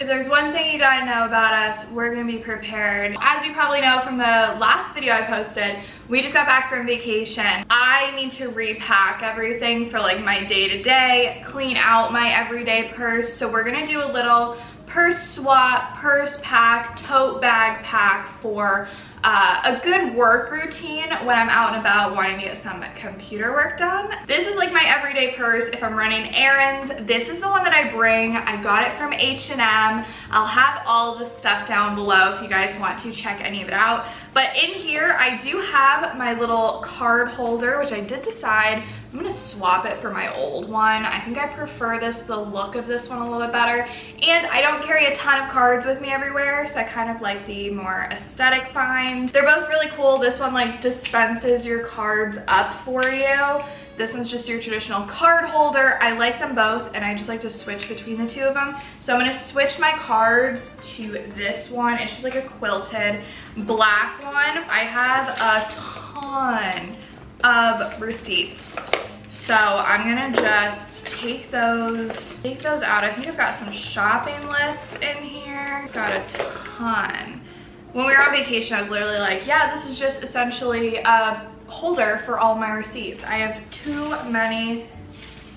If there's one thing you gotta know about us, we're gonna be prepared. As you probably know from the last video I posted, we just got back from vacation. I need to repack everything for like my day-to-day, clean out my everyday purse. So we're gonna do a little purse swap, purse pack, tote bag pack for a good work routine when I'm out and about wanting to get some computer work done. This is like my everyday purse if I'm running errands. This is the one that I bring. I got it from H&M. I'll have all the stuff down below if you guys want to check any of it out. But in here, I do have my little card holder, which I did decide I'm gonna swap it for my old one. I think I prefer the look of this one a little bit better. And I don't carry a ton of cards with me everywhere, so I kind of like the more aesthetic find. They're both really cool. This one like dispenses your cards up for you. This one's just your traditional card holder. I like them both, and I just like to switch between the two of them. So I'm gonna switch my cards to this one. It's just like a quilted black one. I have a ton of receipts, so I'm gonna just take those out. I think I've got some shopping lists in here. It's got a ton. When we were on vacation, I was literally like, yeah, this is just essentially a holder for all my receipts. I have too many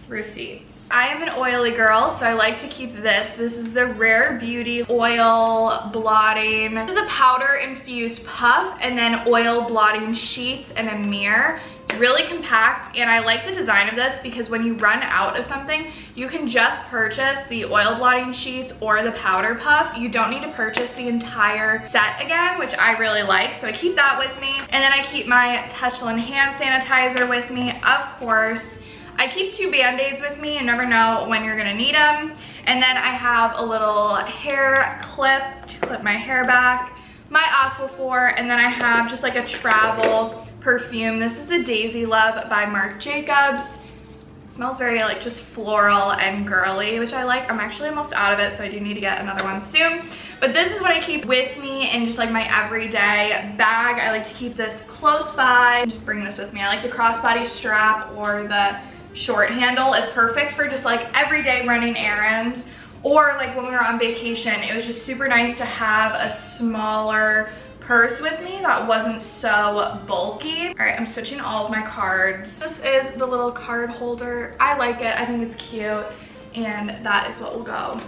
receipts. I am an oily girl, so I like to keep this. This is the Rare Beauty Oil Blotting. This is a powder infused puff and then oil blotting sheets and a mirror. It's really compact, and I like the design of this because when you run out of something, you can just purchase the oil blotting sheets or the powder puff. You don't need to purchase the entire set again, which I really like. So I keep that with me. And then I keep my Touchland hand sanitizer with me, of course. I keep 2 Band-Aids with me. You never know when you're gonna need them. And then I have a little hair clip to clip my hair back, my Aquaphor, and then I have just like a travel perfume. This is the Daisy Love by Marc Jacobs. It smells very like just floral and girly, which I like. I'm actually almost out of it, so I do need to get another one soon. But this is what I keep with me in just like my everyday bag. I like to keep this close by. Just bring this with me. I like the crossbody strap or the short handle. Is perfect for just like everyday running errands, or like when we were on vacation, it was just super nice to have a smaller purse with me that wasn't so bulky. All right, I'm switching all of my cards. This is the little card holder. I like it. I think it's cute, and that is what will go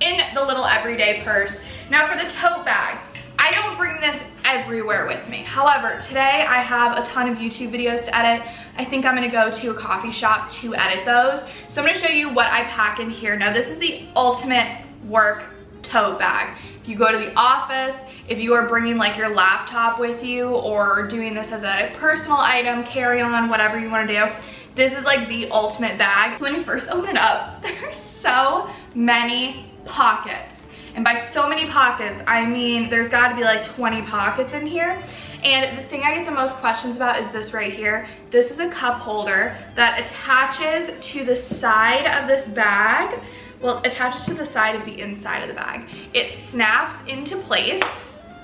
in the little everyday purse. Now for the tote bag, I don't bring this everywhere with me. However, today I have a ton of YouTube videos to edit. I think I'm gonna go to a coffee shop to edit those. So I'm gonna show you what I pack in here. Now this is the ultimate work tote bag. If you go to the office, if you are bringing like your laptop with you or doing this as a personal item, carry on, whatever you wanna do, this is like the ultimate bag. So when you first open it up, there's so many pockets. And by so many pockets, I mean there's got to be like 20 pockets in here. And the thing I get the most questions about is this right here. This is a cup holder that attaches to the side of this bag. Well, it attaches to the side of the inside of the bag. It snaps into place.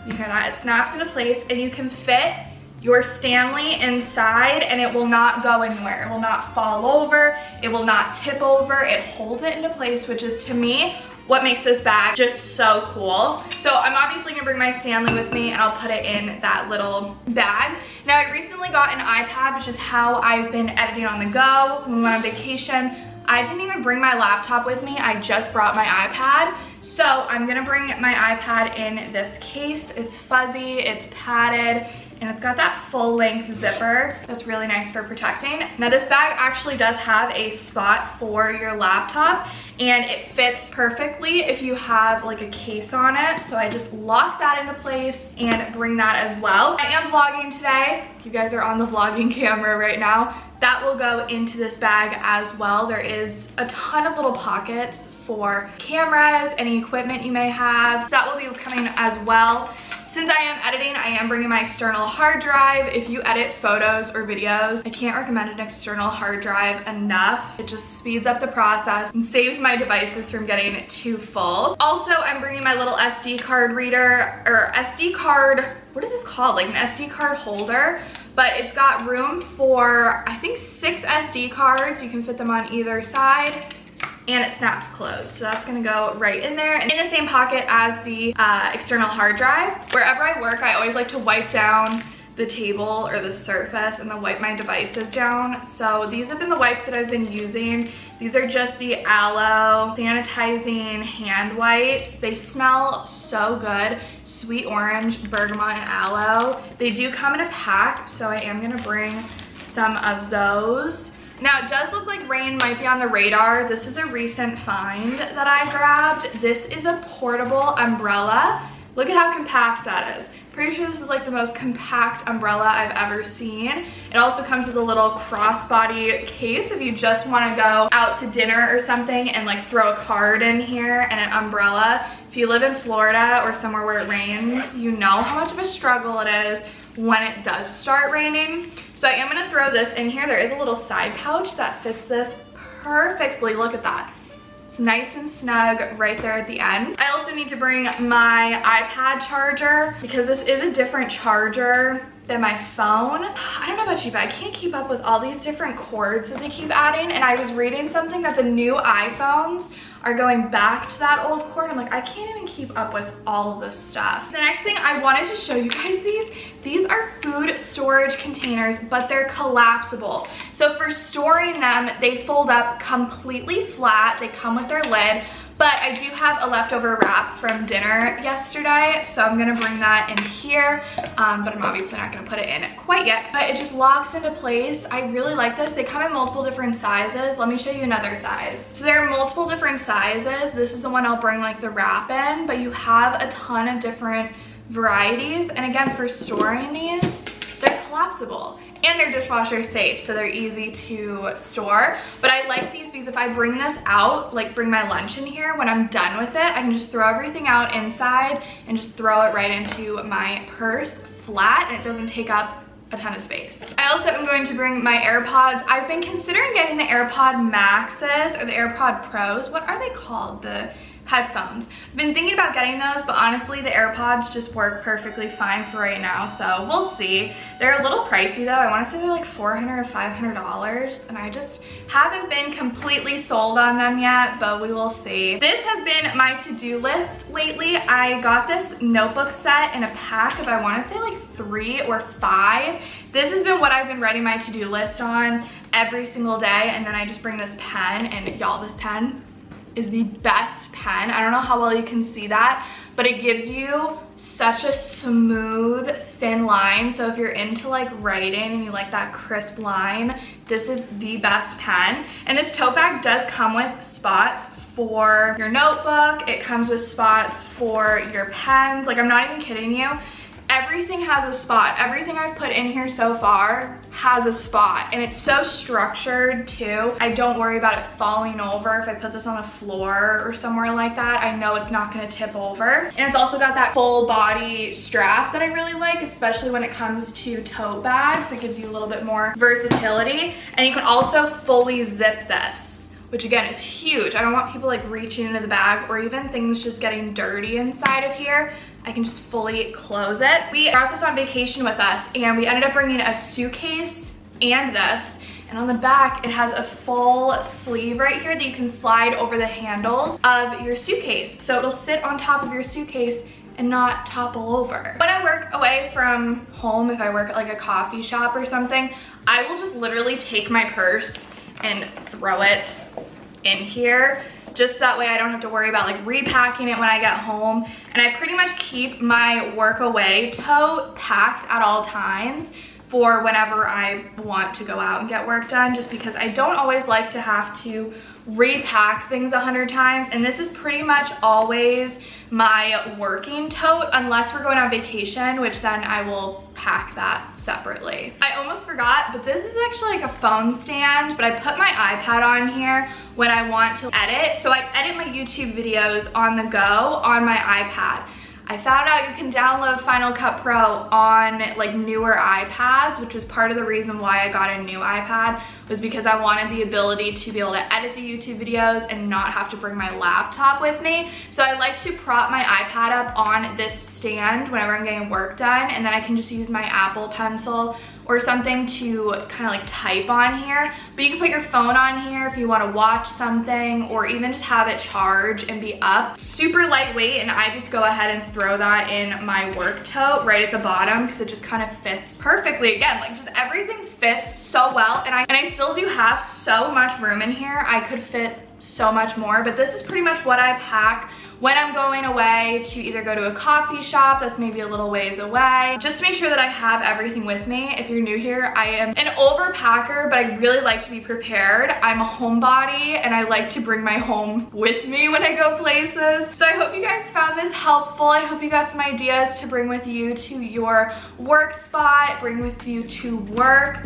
You hear that? It snaps into place, and you can fit your Stanley inside, and it will not go anywhere. It will not fall over. It will not tip over. It holds it into place, which is, to me, what makes this bag just so cool. So I'm obviously gonna bring my Stanley with me, and I'll put it in that little bag. Now I recently got an iPad, which is how I've been editing on the go. When we went on vacation, I didn't even bring my laptop with me. I just brought my iPad. So I'm gonna bring my iPad in this case. It's fuzzy, it's padded, and it's got that full length zipper that's really nice for protecting. Now this bag actually does have a spot for your laptop, and it fits perfectly if you have like a case on it. So I just lock that into place and bring that as well. I am vlogging today. You guys are on the vlogging camera right now. That will go into this bag as well. There is a ton of little pockets for cameras, any equipment you may have. So that will be coming as well. Since I am editing, I am bringing my external hard drive. If you edit photos or videos, I can't recommend an external hard drive enough. It just speeds up the process and saves my devices from getting too full. Also, I'm bringing my little SD card reader, or SD card, what is this called? Like an SD card holder, but it's got room for, I think, 6 SD cards. You can fit them on either side. and it snaps closed. So that's gonna go right in there, and in the same pocket as the external hard drive. Wherever I work, I always like to wipe down the table or the surface and then wipe my devices down. So these have been the wipes that I've been using. These are just the aloe sanitizing hand wipes. They smell so good. Sweet orange, bergamot, and aloe. They do come in a pack, so I am gonna bring some of those. Now, it does look like rain might be on the radar. This is a recent find that I grabbed. This is a portable umbrella. Look at how compact that is. Pretty sure this is like the most compact umbrella I've ever seen. It also comes with a little crossbody case if you just want to go out to dinner or something and like throw a card in here and an umbrella. If you live in Florida or somewhere where it rains, you know how much of a struggle it is when it does start raining. So I am going to throw this in here. There is a little side pouch that fits this perfectly. Look at that. It's nice and snug right there at the end. I also need to bring my iPad charger because this is a different charger than my phone. I don't know about you, but I can't keep up with all these different cords that they keep adding. And I was reading something that the new iPhones are going back to that old cord. I'm like, I can't even keep up with all of this stuff. The next thing I wanted to show you guys, these are food storage containers, but they're collapsible. So for storing them, they fold up completely flat. They come with their lid. But I do have a leftover wrap from dinner yesterday, so I'm gonna bring that in here, but I'm obviously not gonna put it in quite yet. But it just locks into place. I really like this. They come in multiple different sizes. Let me show you another size. So there are multiple different sizes. This is the one I'll bring like the wrap in, but you have a ton of different varieties. And again, for storing these, they're collapsible. And they're dishwasher safe, so they're easy to store. But I like these because if I bring this out, like bring my lunch in here, when I'm done with it, I can just throw everything out inside and just throw it right into my purse flat, and it doesn't take up a ton of space. I also am going to bring my AirPods. I've been considering getting the AirPod Maxes or the AirPod Pros. What are they called? The headphones. I've been thinking about getting those, but honestly the AirPods just work perfectly fine for right now, so we'll see. They're a little pricey though. I want to say they're like $400 or $500, and I just haven't been completely sold on them yet, but we will see. This has been my to-do list lately. I got this notebook set in a pack of, I want to say like 3 or 5. This has been what I've been writing my to-do list on every single day, and then I just bring this pen, and y'all, this pen is the best pen. I don't know how well you can see that, but it gives you such a smooth, thin line. So if you're into like writing and you like that crisp line, this is the best pen. And this tote bag does come with spots for your notebook. It comes with spots for your pens. Like, I'm not even kidding you. Everything has a spot. Everything I've put in here so far has a spot, and it's so structured too. I don't worry about it falling over. If I put this on the floor or somewhere like that, I know it's not gonna tip over. And it's also got that full body strap that I really like, especially when it comes to tote bags. It gives you a little bit more versatility, and you can also fully zip this, which again is huge. I don't want people like reaching into the bag or even things just getting dirty inside of here. I can just fully close it. We brought this on vacation with us, and we ended up bringing a suitcase and this. And on the back, it has a full sleeve right here that you can slide over the handles of your suitcase. So it'll sit on top of your suitcase and not topple over. When I work away from home, if I work at like a coffee shop or something, I will just literally take my purse and throw it in here, just that way I don't have to worry about like repacking it when I get home. And I pretty much keep my work away tote packed at all times for whenever I want to go out and get work done, just because I don't always like to have to repack things 100 times. And this is pretty much always my working tote, unless we're going on vacation, which then I will pack that separately. I almost forgot, but this is actually like a phone stand, but I put my iPad on here when I want to edit. So I edit my YouTube videos on the go on my iPad. I found out you can download Final Cut Pro on like newer iPads, which was part of the reason why I got a new iPad, was because I wanted the ability to be able to edit the YouTube videos and not have to bring my laptop with me. So I like to prop my iPad up on this stand whenever I'm getting work done, and then I can just use my Apple Pencil or something to kind of like type on here. But you can put your phone on here if you want to watch something, or even just have it charge and be up. Super lightweight, and I just go ahead and throw that in my work tote right at the bottom because it just kind of fits perfectly. Again, like just everything fits so well, and I still do have so much room in here. I could fit so much more, but this is pretty much what I pack when I'm going away to either go to a coffee shop that's maybe a little ways away, just to make sure that I have everything with me. If you're new here, I am an overpacker, but I really like to be prepared. I'm a homebody and I like to bring my home with me when I go places. So I hope you guys found this helpful. I hope you got some ideas to bring with you to your work spot, bring with you to work.